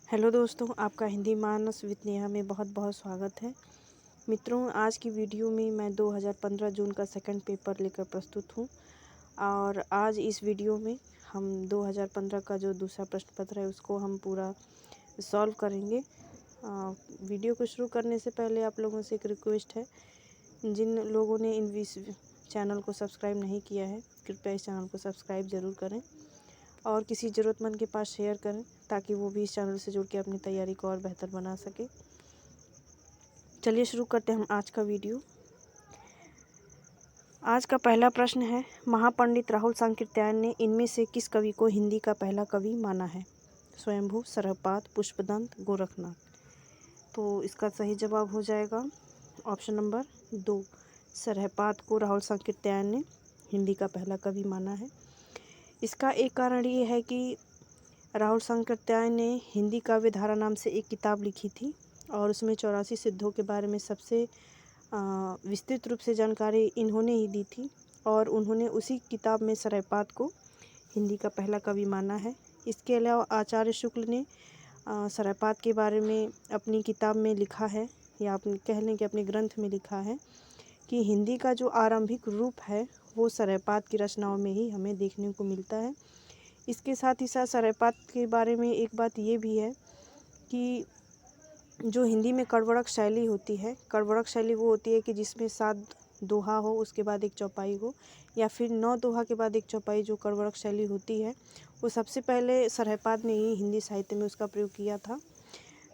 Hello दोस्तों, आपका हिंदी मानस with Neha में बहुत बहुत स्वागत है। मित्रों, आज की वीडियो में मैं 2015 जून का सेकंड पेपर लेकर प्रस्तुत हूँ और आज इस वीडियो में हम 2015 का जो दूसरा प्रश्न पत्र है उसको हम पूरा सॉल्व करेंगे। वीडियो को शुरू करने से पहले आप लोगों से एक रिक्वेस्ट है, जिन लोगों ने इस चैनल को सब्सक्राइब नहीं किया है कृपया इस चैनल को सब्सक्राइब ज़रूर करें और किसी ज़रूरतमंद के पास शेयर करें ताकि वो भी इस चैनल से जुड़ के अपनी तैयारी को और बेहतर बना सके। चलिए शुरू करते हैं हम आज का वीडियो। आज का पहला प्रश्न है, महापंडित राहुल सांकृत्यायन ने इनमें से किस कवि को हिंदी का पहला कवि माना है? स्वयंभू, सरहपाद, पुष्पदंत, गोरखनाथ। तो इसका सही जवाब हो जाएगा ऑप्शन नंबर 2। सरहपाद को राहुल सांकृत्यायन ने हिंदी का पहला कवि माना है। इसका एक कारण ये है कि राहुल सांकृत्यायन ने हिंदी काव्य धारा नाम से एक किताब लिखी थी और उसमें 84 सिद्धों के बारे में सबसे विस्तृत रूप से जानकारी इन्होंने ही दी थी और उन्होंने उसी किताब में सरहपाद को हिंदी का पहला कवि माना है। इसके अलावा आचार्य शुक्ल ने सरहपाद के बारे में अपनी किताब में लिखा है, या आप कह लें कि अपने ग्रंथ में लिखा है कि हिंदी का जो आरंभिक रूप है वो सरहपाद की रचनाओं में ही हमें देखने को मिलता है। इसके साथ ही साथ सरहपाद के बारे में एक बात ये भी है कि जो हिंदी में कड़वड़क शैली होती है, कड़वड़क शैली वो होती है कि जिसमें 7 दोहा हो उसके बाद एक चौपाई हो, या फिर 9 दोहा के बाद एक चौपाई, जो कड़वड़क शैली होती है वो सबसे पहले सरहपाद ने ही हिंदी साहित्य में उसका प्रयोग किया था।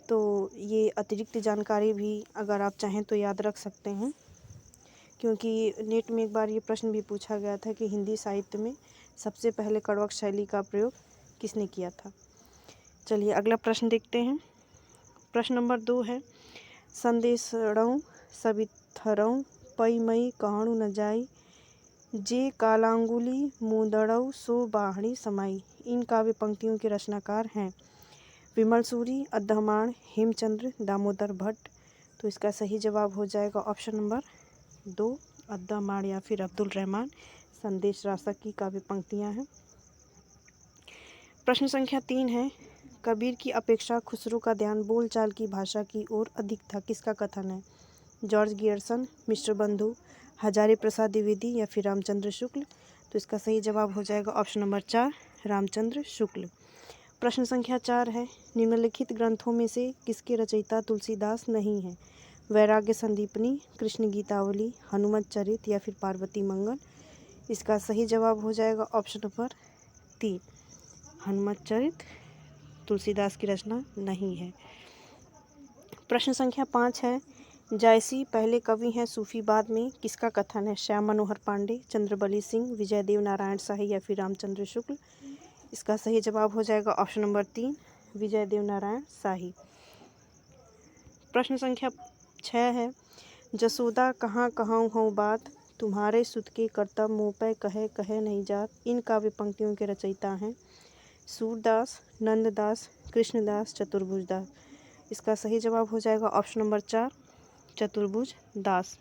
तो ये अतिरिक्त जानकारी भी अगर आप चाहें तो याद रख सकते हैं, क्योंकि नेट में एक बार ये प्रश्न भी पूछा गया था कि हिंदी साहित्य में सबसे पहले कड़वक शैली का प्रयोग किसने किया था। चलिए अगला प्रश्न देखते हैं। प्रश्न नंबर 2 है, संदेशणौ सविथरौ पई मई कहाणु न जाई जे कालांगुली मुदड़ौ सो बाहड़ी समाई। इन काव्य पंक्तियों के रचनाकार हैं विमल सूरी, अद्धमाण, हेमचंद्र, दामोदर भट्ट। तो इसका सही जवाब हो जाएगा ऑप्शन नंबर 2, अद्धमाण या फिर अब्दुल रहमान। संदेश रासक की काव्य पंक्तियाँ हैं। प्रश्न संख्या 3 है, कबीर की अपेक्षा खुसरो का ध्यान बोलचाल की भाषा की ओर अधिक था, किसका कथन है? जॉर्ज गियर्सन, मिस्टर बंधु, हजारी प्रसाद द्विवेदी या फिर रामचंद्र शुक्ल। तो इसका सही जवाब हो जाएगा ऑप्शन नंबर 4, रामचंद्र शुक्ल। प्रश्न संख्या 4 है, निम्नलिखित ग्रंथों में से किसके रचयिता तुलसीदास नहीं है? वैराग्य संदीपनी, कृष्ण गीतावली, हनुमत चरित या फिर पार्वती मंगल। इसका सही जवाब हो जाएगा ऑप्शन नंबर 3, हनुमत चरित तुलसीदास की रचना नहीं है। प्रश्न संख्या 5 है, जायसी पहले कवि हैं सूफी बाद में, किसका कथन है? श्याम मनोहर पांडे, चंद्रबली सिंह, विजय देव नारायण शाही या फिर रामचंद्र शुक्ल। इसका सही जवाब हो जाएगा ऑप्शन नंबर 3, विजय देव नारायण शाही। प्रश्न संख्या 6 है, जसोदा कहाँ कहूँ हूँ बात तुम्हारे सुत के कर्तव्य मुँह पे कहे कहे नहीं जात। इन काव्य पंक्तियों के रचयिता हैं सूरदास, नंददास, कृष्णदास, चतुर्भुज दास। इसका सही जवाब हो जाएगा ऑप्शन नंबर 4, चतुर्भुज दास।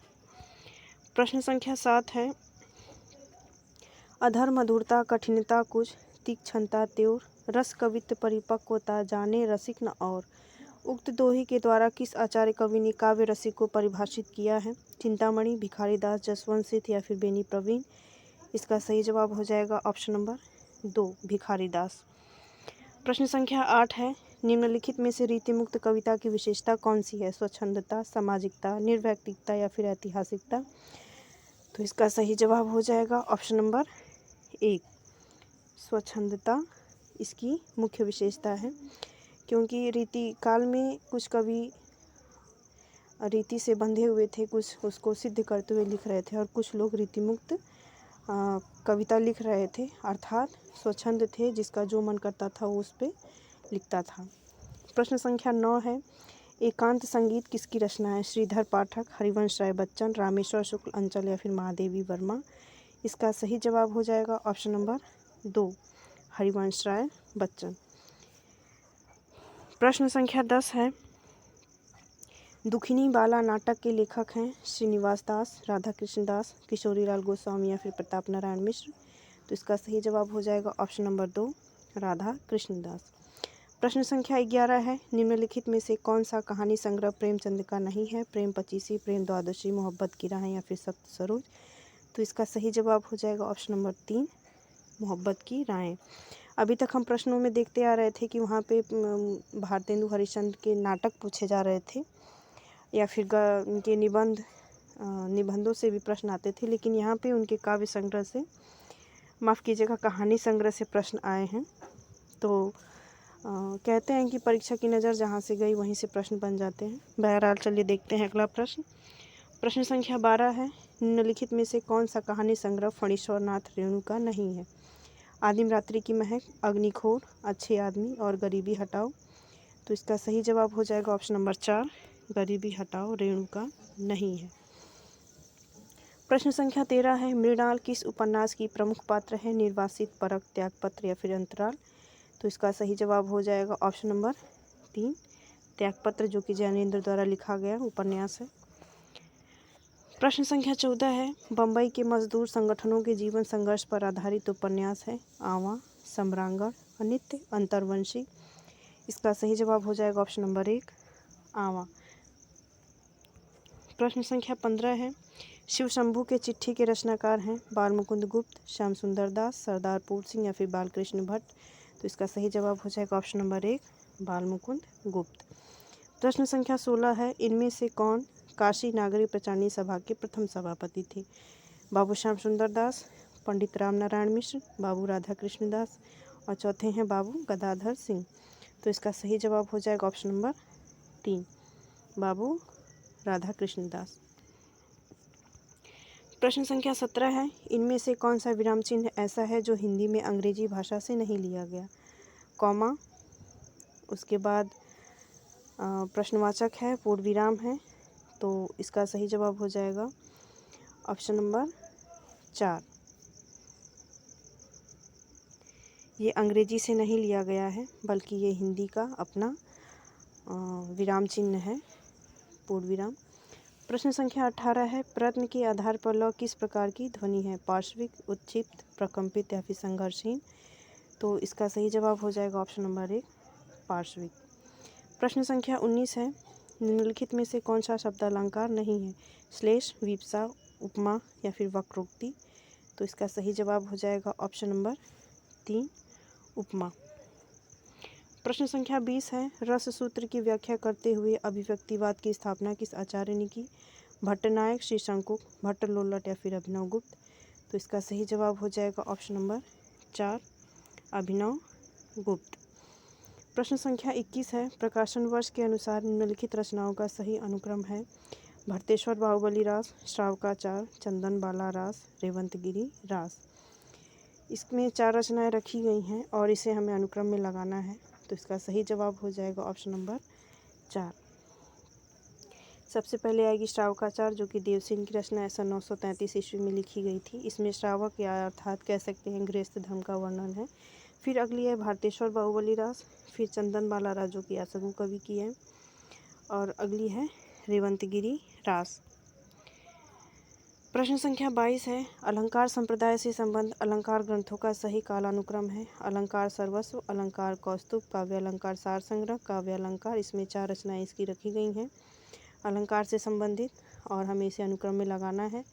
प्रश्न संख्या 7 है, अधर मधुरता कठिनता कुछ तीक्ष्णता त्योर रस कवित्व परिपक्वता जाने रसिक न और। उक्त दोहे के द्वारा किस आचार्य कवि ने काव्य रसिक को परिभाषित किया है? चिंतामणि, भिखारी दास, जसवंत सिंह या फिर बेनी प्रवीण। इसका सही जवाब हो जाएगा ऑप्शन नंबर 2, भिखारी दास। प्रश्न संख्या 8 है, निम्नलिखित में से रीतिमुक्त कविता की विशेषता कौन सी है? स्वच्छंदता, सामाजिकता, निर्वैयक्तिकता या फिर ऐतिहासिकता। तो इसका सही जवाब हो जाएगा ऑप्शन नंबर 1, स्वच्छंदता इसकी मुख्य विशेषता है, क्योंकि रीति काल में कुछ कवि रीति से बंधे हुए थे, कुछ उसको सिद्ध करते हुए लिख रहे थे और कुछ लोग रीतिमुक्त कविता लिख रहे थे, अर्थात स्वच्छंद थे, जिसका जो मन करता था वो उस पर लिखता था। प्रश्न संख्या 9 है, एकांत संगीत किसकी रचना है? श्रीधर पाठक, हरिवंश राय बच्चन, रामेश्वर शुक्ल अंचल या फिर महादेवी वर्मा। इसका सही जवाब हो जाएगा ऑप्शन नंबर 2, हरिवंश राय बच्चन। प्रश्न संख्या 10 है, दुखिनी बाला नाटक के लेखक हैं श्रीनिवास दास, राधा कृष्ण दास, किशोरीलाल गोस्वामी या फिर प्रताप नारायण मिश्र। तो इसका सही जवाब हो जाएगा ऑप्शन नंबर 2, राधा कृष्ण दास। प्रश्न संख्या 11 है, निम्नलिखित में से कौन सा कहानी संग्रह प्रेमचंद का नहीं है? प्रेम पचीसी, प्रेम द्वादशी, मोहब्बत की राहें या फिर सप्त सरोज। तो इसका सही जवाब हो जाएगा ऑप्शन नंबर 3, मोहब्बत की राहें। अभी तक हम प्रश्नों में देखते आ रहे थे कि वहाँ पे भारतेंदु हरिश्चंद्र के नाटक पूछे जा रहे थे या फिर उनके निबंधों से भी प्रश्न आते थे, लेकिन यहाँ पे उनके काव्य संग्रह से, माफ़ कीजिएगा, कहानी संग्रह से प्रश्न आए हैं। तो कहते हैं कि परीक्षा की नज़र जहाँ से गई वहीं से प्रश्न बन जाते हैं। बहरहाल चलिए देखते हैं अगला प्रश्न। प्रश्न संख्या 12 है, निम्नलिखित में से कौन सा कहानी संग्रह फणीश्वर नाथ रेणु का नहीं है? आदिम रात्रि की महक, अग्निखोर, अच्छे आदमी और गरीबी हटाओ। तो इसका सही जवाब हो जाएगा ऑप्शन नंबर 4, गरीबी हटाओ रेणु का नहीं है। प्रश्न संख्या 13 है, मृणाल किस उपन्यास की प्रमुख पात्र है? निर्वासित, परख, त्यागपत्र या फिर अंतराल। तो इसका सही जवाब हो जाएगा ऑप्शन नंबर 3, त्यागपत्र, जो कि जैनेन्द्र द्वारा लिखा गया उपन्यास है। प्रश्न संख्या 14 है, बम्बई के मजदूर संगठनों के जीवन संघर्ष पर आधारित उपन्यास है? आवा, सम्रांगण, अनित्य, अंतर्वंशी। इसका सही जवाब हो जाएगा ऑप्शन नंबर 1, आवा। प्रश्न संख्या 15 है, शिव शंभू के चिट्ठी के रचनाकार हैं? बालमुकुंद गुप्त, श्याम सुंदर दास, सरदार पूर सिंह या फिर बालकृष्ण भट्ट। तो इसका सही जवाब हो जाएगा ऑप्शन नंबर 1, बालमुकुंद गुप्त। प्रश्न संख्या 16 है, इनमें से कौन काशी नागरिक प्रचारणी सभा के प्रथम सभापति थे? बाबू श्याम सुंदर दास, पंडित राम नारायण मिश्र, बाबू राधा कृष्ण दास और चौथे हैं बाबू गदाधर सिंह। तो इसका सही जवाब हो जाएगा ऑप्शन नंबर 3, बाबू राधा कृष्ण दास। प्रश्न संख्या 17 है, इनमें से कौन सा विराम चिन्ह ऐसा है जो हिंदी में अंग्रेजी भाषा से नहीं लिया गया? कॉमा, उसके बाद प्रश्नवाचक है, पूर्ण विराम है। तो इसका सही जवाब हो जाएगा ऑप्शन नंबर 4, ये अंग्रेजी से नहीं लिया गया है बल्कि ये हिंदी का अपना विराम चिन्ह है, पूर्ण विराम। प्रश्न संख्या 18 है, प्रश्न के आधार पर लौ किस प्रकार की ध्वनि है? पार्श्विक, उत्क्षिप्त, प्रकंपित या फिर संघर्षहीन। तो इसका सही जवाब हो जाएगा ऑप्शन नंबर 1, पार्श्विक। प्रश्न संख्या 19 है, निम्नलिखित में से कौन सा शब्दालंकार नहीं है? श्लेष, विपसा, उपमा या फिर वक्रोक्ति। तो इसका सही जवाब हो जाएगा ऑप्शन नंबर 3, उपमा। प्रश्न संख्या 20 है, रस सूत्र की व्याख्या करते हुए अभिव्यक्तिवाद की स्थापना किस आचार्य ने की? भट्टनायक, श्री शंकुक, भट्ट लोल्लट या फिर अभिनव गुप्त। तो इसका सही जवाब हो जाएगा ऑप्शन नंबर 4, अभिनव गुप्त। प्रश्न संख्या 21 है, प्रकाशन वर्ष के अनुसार निम्नलिखित रचनाओं का सही अनुक्रम है? भट्टेश्वर बाहुबली रास, श्रावकाचार, चंदन बाला रास, रेवंतगिरी रास। इसमें 4 रचनाएं रखी गई हैं और इसे हमें अनुक्रम में लगाना है। तो इसका सही जवाब हो जाएगा ऑप्शन नंबर 4। सबसे पहले आएगी श्रावकाचार, जो कि देवसेन की रचना ऐसा 933 ईस्वी में लिखी गई थी। इसमें श्रावक या अर्थात कह सकते हैं गृहस्थ धर्म का वर्णन है। फिर अगली है भारतेश्वर बाहुबली रास, फिर चंदन बाला रास जो कि आसगु कवि की है, और अगली है रेवंतगिरी रास। प्रश्न संख्या 22 है, अलंकार संप्रदाय से संबंध अलंकार ग्रंथों का सही कालानुक्रम है? अलंकार सर्वस्व, अलंकार कौस्तुभ, काव्य अलंकार सार संग्रह, काव्य अलंकार। इसमें 4 रचनाएं इसकी रखी गई हैं अलंकार से संबंधित और हमें इसे अनुक्रम में लगाना है।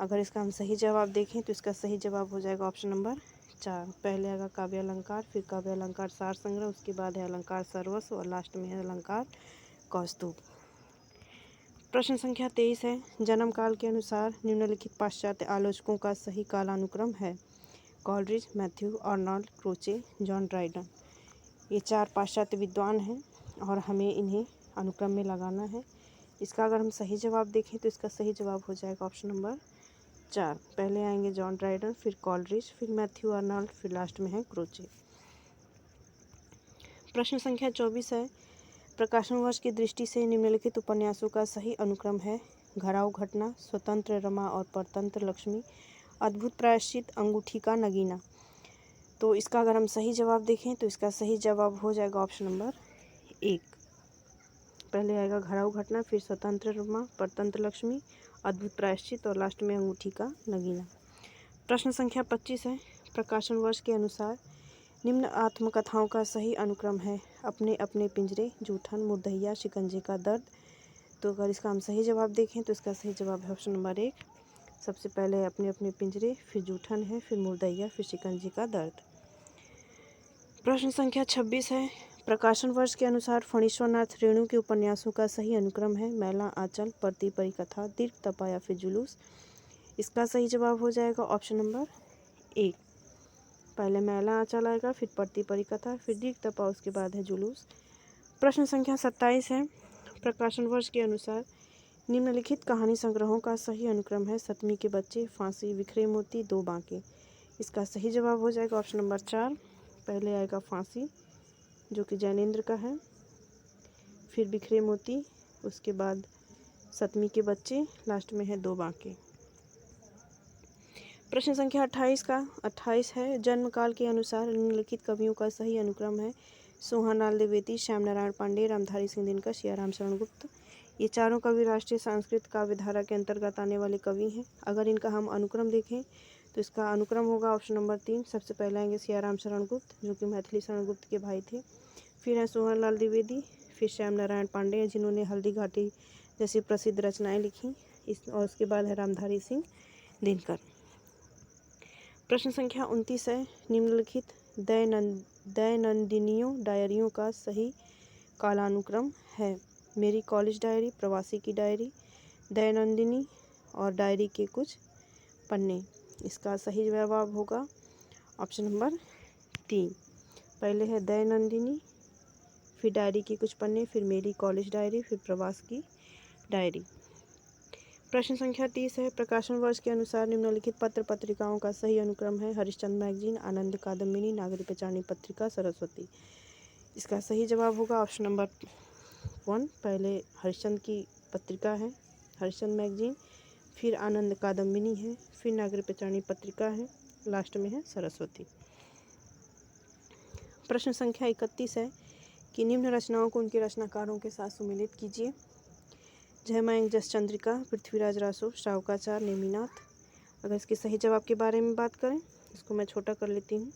अगर इसका हम सही जवाब देखें तो इसका सही जवाब हो जाएगा ऑप्शन नंबर 4। पहले आएगा काव्य अलंकार, फिर काव्य अलंकार सार संग्रह, उसके बाद है अलंकार सर्वस्व और लास्ट में है अलंकार कौस्तुभ। प्रश्न संख्या 23 है, जन्म काल के अनुसार निम्नलिखित पाश्चात्य आलोचकों का सही कालानुक्रम है? Coleridge, Matthew Arnold, Croce, John Dryden. ये 4 पाश्चात्य विद्वान हैं और हमें इन्हें अनुक्रम में लगाना है। इसका अगर हम सही जवाब देखें तो इसका सही जवाब हो जाएगा ऑप्शन नंबर 4। पहले आएंगे जॉन ड्राइडन, फिर कॉलरिज, फिर मैथ्यू आर्नल्ड, फिर लास्ट में है क्रोचे। प्रश्न संख्या 24 है, प्रकाशन वर्ष की दृष्टि से निम्नलिखित उपन्यासों का सही अनुक्रम है? घराव घटना, स्वतंत्र रमा और परतंत्र लक्ष्मी, अद्भुत प्रायश्चित, अंगूठी का नगीना। तो इसका अगर हम सही जवाब देखें तो इसका सही जवाब हो जाएगा ऑप्शन नंबर 1। पहले आएगा घराव घटना, फिर स्वतंत्र रमा, परतंत्र लक्ष्मी, अद्भुत प्रायश्चित और लास्ट में अंगूठी का नगीना। प्रश्न संख्या 25 है, प्रकाशन वर्ष के अनुसार निम्न आत्मकथाओं का सही अनुक्रम है। अपने अपने पिंजरे, जूठन, मुर्दैया, शिकंजे का दर्द। तो अगर इसका हम सही जवाब देखें तो इसका सही जवाब है ऑप्शन नंबर 1। सबसे पहले है अपने अपने पिंजरे, फिर जूठन है, फिर मुर्दैया, फिर शिकंजे का दर्द। प्रश्न संख्या 26 है। प्रकाशन वर्ष के अनुसार फणीश्वरनाथ रेणु के उपन्यासों का सही अनुक्रम है। मैला आंचल, परती परिकथा, दीर्घ तपा या फिर जुलूस। इसका सही जवाब हो जाएगा ऑप्शन नंबर 1। पहले मैला आंचल आएगा, फिर परती परिकथा, फिर दीर्घ तपा, उसके बाद है जुलूस। प्रश्न संख्या 27 है। प्रकाशन वर्ष के अनुसार निम्नलिखित कहानी संग्रहों का सही अनुक्रम है। सतमी के बच्चे, फांसी, बिखरे मोती, दो बांके। इसका सही जवाब हो जाएगा ऑप्शन नंबर 4। पहले आएगा फांसी, जो कि जैनेन्द्र का है, फिर बिखरे मोती, उसके बाद सतमी के बच्चे, लास्ट में है दो बांके। प्रश्न संख्या 28 है। जन्म काल के अनुसार निम्नलिखित कवियों का सही अनुक्रम है। सोहनलाल द्विवेदी, श्याम नारायण पांडे, रामधारी सिंह दिनकर, सियाराम शरण गुप्त। ये चारों कवि राष्ट्रीय संस्कृत काव्यधारा के अंतर्गत आने वाले कवि हैं। अगर इनका हम अनुक्रम देखें तो इसका अनुक्रम होगा ऑप्शन नंबर 3। सबसे पहले आएंगे सियाराम शरण गुप्त, जो कि मैथिली शरण गुप्त के भाई थे। फिर है सोहनलाल द्विवेदी, फिर श्याम नारायण पांडे हैं, जिन्होंने हल्दी घाटी जैसी प्रसिद्ध रचनाएं लिखी। और उसके बाद है रामधारी सिंह दिनकर। प्रश्न संख्या 29 है। निम्नलिखित दैनंदिनियों डायरियों का सही कालानुक्रम है। मेरी कॉलेज डायरी, प्रवासी की डायरी, दैनंदिनी और डायरी के कुछ पन्ने। इसका सही जवाब होगा ऑप्शन नंबर 3। पहले है दैनंदिनी, फिर डायरी के कुछ पन्ने, फिर मेरी कॉलेज डायरी, फिर प्रवास की डायरी। प्रश्न संख्या 30 है। प्रकाशन वर्ष के अनुसार निम्नलिखित पत्र पत्रिकाओं का सही अनुक्रम है। हरिश्चंद्र मैगजीन, आनंद कादम्बिनी, नागरी पंचाणी पत्रिका, सरस्वती। इसका सही जवाब होगा ऑप्शन नंबर 1। पहले हरिश्चंद्र की पत्रिका है, हरिश्चंद्र मैगजीन, फिर आनंद कादम्बिनी है, फिर नागरी पंचाणी पत्रिका है, लास्ट में है सरस्वती। प्रश्न संख्या 31 है कि निम्न रचनाओं को उनके रचनाकारों के साथ सुमेलित कीजिए। जयमयंक जसचंद्रिका, पृथ्वीराज रासो, श्रावकाचार, नेमिनाथ। अगर इसके सही जवाब के बारे में बात करें, इसको मैं छोटा कर लेती हूँ।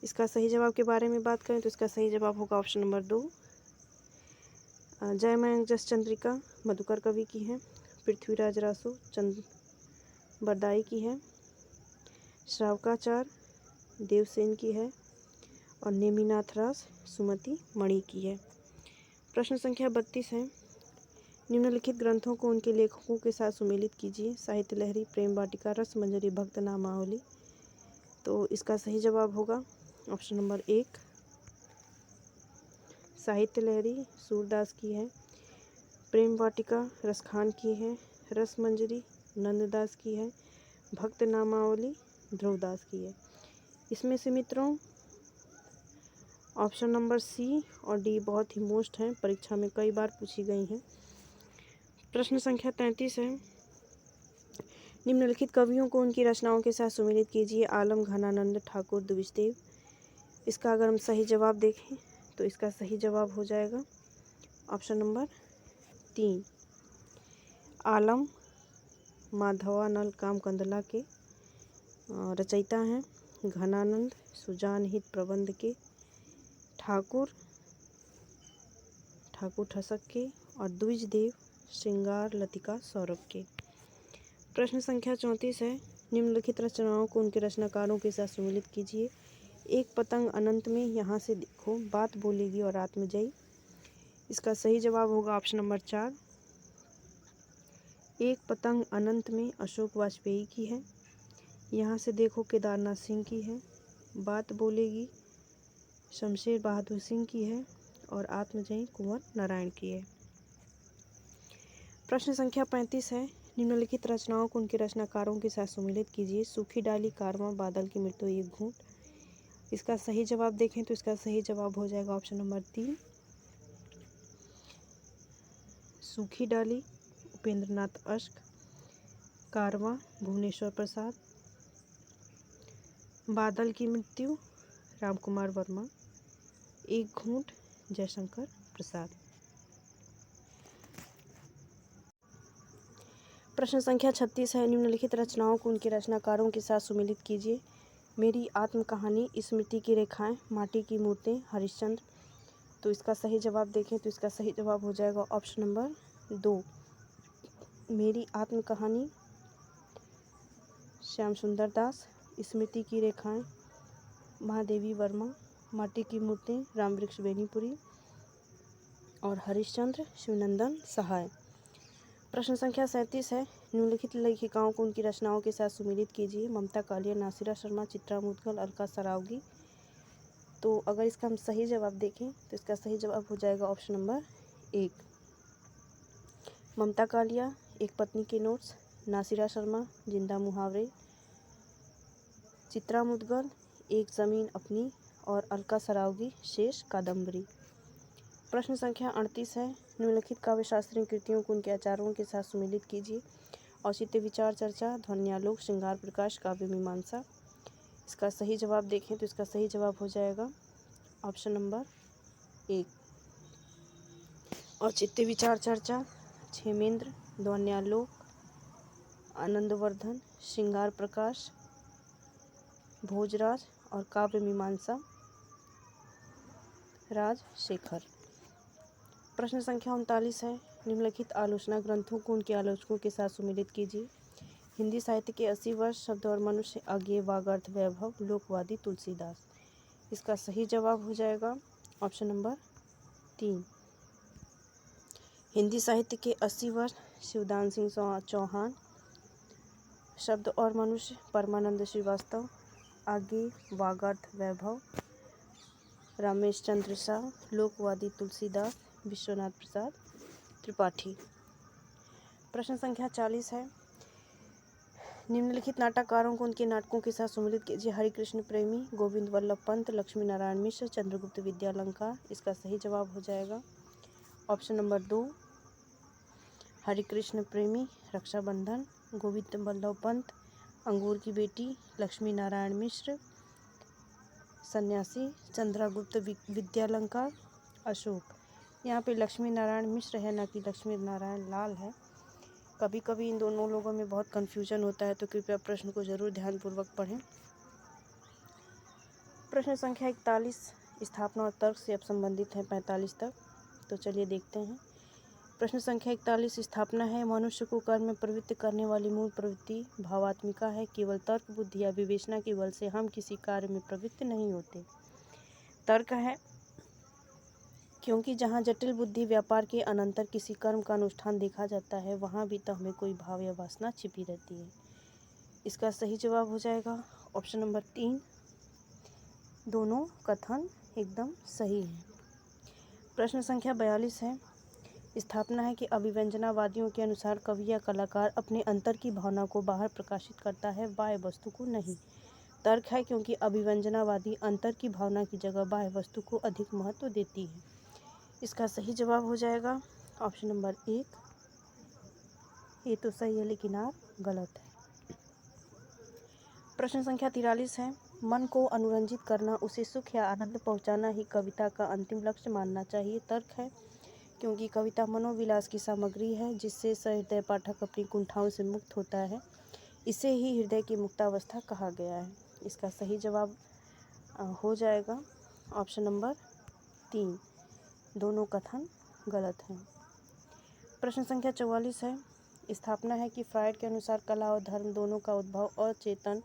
इसका सही जवाब के बारे में बात करें तो इसका सही जवाब होगा ऑप्शन नंबर 2। जयमयंक जसचंद्रिका मधुकर कवि की है, पृथ्वीराज रासो चंद बरदाई की है, श्रावकाचार देवसेन की है और नेमिनाथ रास सुमति मणि की है। प्रश्न संख्या 32 है। निम्नलिखित ग्रंथों को उनके लेखकों के साथ सुमेलित कीजिए। साहित्य लहरी, प्रेम वाटिका, रस मंजरी, भक्त नामावली। तो इसका सही जवाब होगा ऑप्शन नंबर 1। साहित्य लहरी सूरदास की है, प्रेम वाटिका रसखान की है, रस मंजरी नंददास की है, भक्त नामावली ध्रुवदास की है। इसमें से मित्रों ऑप्शन नंबर सी और डी बहुत ही मोस्ट हैं, परीक्षा में कई बार पूछी गई हैं। प्रश्न संख्या 33 है। निम्नलिखित कवियों को उनकी रचनाओं के साथ सुमेलित कीजिए। आलम, घनानंद, ठाकुर, द्विजदेव। इसका अगर हम सही जवाब देखें तो इसका सही जवाब हो जाएगा ऑप्शन नंबर 3। आलम माधवानल कामकंदला के रचयिता हैं, घनानंद सुजान हित प्रबंध के, ठाकुर ठसक के और द्विजदेव श्रृंगार लतिका सौरभ के। प्रश्न संख्या 34 है। निम्नलिखित रचनाओं को उनके रचनाकारों के साथ सुमेलित कीजिए। एक पतंग अनंत में, यहाँ से देखो, बात बोलेगी और आत्मजयी। इसका सही जवाब होगा ऑप्शन नंबर 4। एक पतंग अनंत में अशोक वाजपेयी की है, यहाँ से देखो केदारनाथ सिंह की है, बात बोलेगी शमशेर बहादुर सिंह की है और आत्मजयी कुंवर नारायण की है। प्रश्न संख्या 35 है। निम्नलिखित रचनाओं को उनके रचनाकारों के साथ सुमेलित कीजिए। सूखी डाली, कारवां, बादल की मृत्यु, एक घूंट। इसका सही जवाब देखें तो इसका सही जवाब हो जाएगा ऑप्शन नंबर 3। सूखी डाली उपेंद्रनाथ अश्क, कारवां भुवनेश्वर प्रसाद, बादल की मृत्यु रामकुमार वर्मा, एक घूंट जयशंकर प्रसाद। प्रश्न संख्या 36 है। निम्नलिखित रचनाओं को उनके रचनाकारों के साथ सुमेलित कीजिए। मेरी आत्म कहानी, स्मृति की रेखाएं, माटी की मूर्तें, हरिश्चंद्र। तो इसका सही जवाब देखें तो इसका सही जवाब हो जाएगा ऑप्शन नंबर 2, मेरी आत्म कहानी, श्याम सुंदर दास। स्मृति की रेखाएं, महादेवी वर्मा। माटी की मूर्तें, रामवृक्ष बेनीपुरी। और हरिश्चंद्र, शिवनंदन सहाय। प्रश्न संख्या 37 है, निम्नलिखित लेखिकाओं को उनकी रचनाओं के साथ सुमेलित कीजिए। ममता कालिया, नासिरा शर्मा, चित्रा मुदगल, अलका सरावगी। तो अगर इसका हम सही जवाब देखें तो इसका सही जवाब हो जाएगा ऑप्शन नंबर 1, ममता कालिया, एक पत्नी के नोट्स। नासिरा शर्मा, जिंदा मुहावरे। चित्रा मुदगल, एक ज़मीन अपनी। और अलका सरावगी, शेष कादम्बरी। प्रश्न संख्या 38 है, निम्नलिखित काव्य शास्त्रीय कृतियों को उनके आचार्यों के साथ सुमेलित कीजिए। औचित्य विचार चर्चा, ध्वन्यालोक, श्रृंगार प्रकाश, काव्य मीमांसा। इसका सही जवाब देखें तो इसका सही जवाब हो जाएगा ऑप्शन नंबर 1, औचित्य विचार चर्चा, क्षेमेंद्र, ध्वन्यालोक, आनंदवर्धन, श्रृंगार प्रकाश, भोजराज। और काव्य मीमांसा, राजशेखर। प्रश्न संख्या 39 है, निम्नलिखित आलोचना ग्रंथों को उनके आलोचकों के साथ सुमेलित कीजिए। हिंदी साहित्य के 80 वर्ष, शब्द और मनुष्य, आज्ञे वागर्थ वैभव, लोकवादी तुलसीदास। इसका सही जवाब हो जाएगा ऑप्शन नंबर 3, हिंदी साहित्य के 80 वर्ष, शिवदान सिंह चौहान। शब्द और मनुष्य, परमानंद श्रीवास्तव। आज्ञे वागर्थ वैभव, रमेश चंद्र शाह। लोकवादी तुलसीदास, विश्वनाथ प्रसाद त्रिपाठी। प्रश्न संख्या 40 है, निम्नलिखित नाटककारों को उनके नाटकों के साथ सुमेलित कीजिए। हरिकृष्ण प्रेमी, गोविंद वल्लभ पंत, लक्ष्मी नारायण मिश्र, चंद्रगुप्त विद्यालंकार। इसका सही जवाब हो जाएगा ऑप्शन नंबर 2, हरिकृष्ण प्रेमी, रक्षाबंधन। गोविंद वल्लभ पंत, अंगूर की बेटी। लक्ष्मी नारायण मिश्र, सन्यासी। चंद्रगुप्त विद्यालंकार, अशोक। यहाँ पे लक्ष्मी नारायण मिश्र है, ना कि लक्ष्मी नारायण लाल है। कभी कभी इन दोनों लोगों में बहुत कन्फ्यूजन होता है, तो कृपया प्रश्न को जरूर ध्यानपूर्वक पढ़ें। प्रश्न संख्या 41 स्थापना और तर्क से अब संबंधित है 45 तक। तो चलिए देखते हैं। प्रश्न संख्या 41 स्थापना है, मनुष्य को कर्म में प्रवृत्त करने वाली मूल प्रवृत्ति भावात्मिका है। केवल तर्क, बुद्धि या विवेचना के बल से हम किसी कार्य में प्रवृत्त नहीं होते। तर्क है, क्योंकि जहाँ जटिल बुद्धि व्यापार के अनंतर किसी कर्म का अनुष्ठान देखा जाता है, वहाँ भी तो हमें कोई भाव या वासना छिपी रहती है। इसका सही जवाब हो जाएगा ऑप्शन नंबर 3, दोनों कथन एकदम सही है। प्रश्न संख्या 42 है, स्थापना है कि अभिव्यंजनावादियों के अनुसार कवि या कलाकार अपने अंतर की भावना को बाहर प्रकाशित करता है, बाह्य वस्तु को नहीं। तर्क है, क्योंकि अभिव्यंजनावादी अंतर की भावना की जगह बाह्य वस्तु को अधिक महत्व देती है। इसका सही जवाब हो जाएगा ऑप्शन नंबर 1, ये तो सही है लेकिन आप गलत है। प्रश्न संख्या 43 है, मन को अनुरंजित करना, उसे सुख या आनंद पहुंचाना ही कविता का अंतिम लक्ष्य मानना चाहिए। तर्क है, क्योंकि कविता मनोविलास की सामग्री है, जिससे सहृदय पाठक अपनी कुंठाओं से मुक्त होता है। इसे ही हृदय की मुक्तावस्था कहा गया है। इसका सही जवाब हो जाएगा ऑप्शन नंबर 3, दोनों कथन गलत हैं। प्रश्न संख्या 44 है, स्थापना है कि फ्रायड के अनुसार कला और धर्म दोनों का उद्भव अचेतन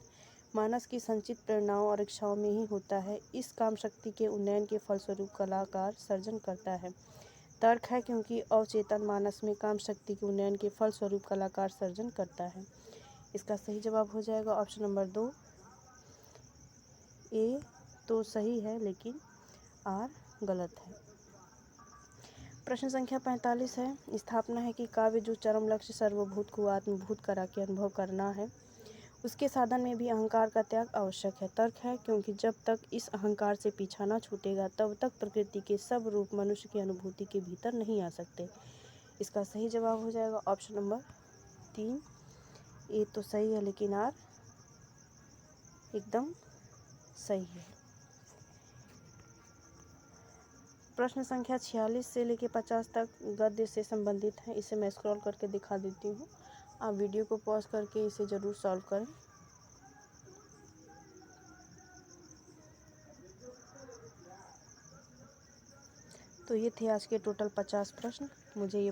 मानस की संचित प्रेरणाओं और इच्छाओं में ही होता है। इस काम शक्ति के उन्नयन के फलस्वरूप कलाकार सर्जन करता है। तर्क है, क्योंकि अवचेतन मानस में काम शक्ति के उन्नयन के फलस्वरूप कलाकार सर्जन करता है। इसका सही जवाब हो जाएगा ऑप्शन नंबर 2, ए तो सही है लेकिन आर गलत है। प्रश्न संख्या 45 है, स्थापना है कि काव्य जो चरम लक्ष्य सर्वभूत को आत्मभूत करा के अनुभव करना है, उसके साधन में भी अहंकार का त्याग आवश्यक है। तर्क है, क्योंकि जब तक इस अहंकार से पीछा न छूटेगा, तब तक प्रकृति के सब रूप मनुष्य की अनुभूति के भीतर नहीं आ सकते। इसका सही जवाब हो जाएगा ऑप्शन नंबर 3, ए तो सही है लेकिन आर एकदम सही है। प्रश्न संख्या 46 से लेकर 50 तक गद्य से संबंधित है। इसे मैं स्क्रॉल करके दिखा देती हूँ, आप वीडियो को पॉज करके इसे ज़रूर सॉल्व करें। तो ये थे आज के टोटल 50 प्रश्न। मुझे ये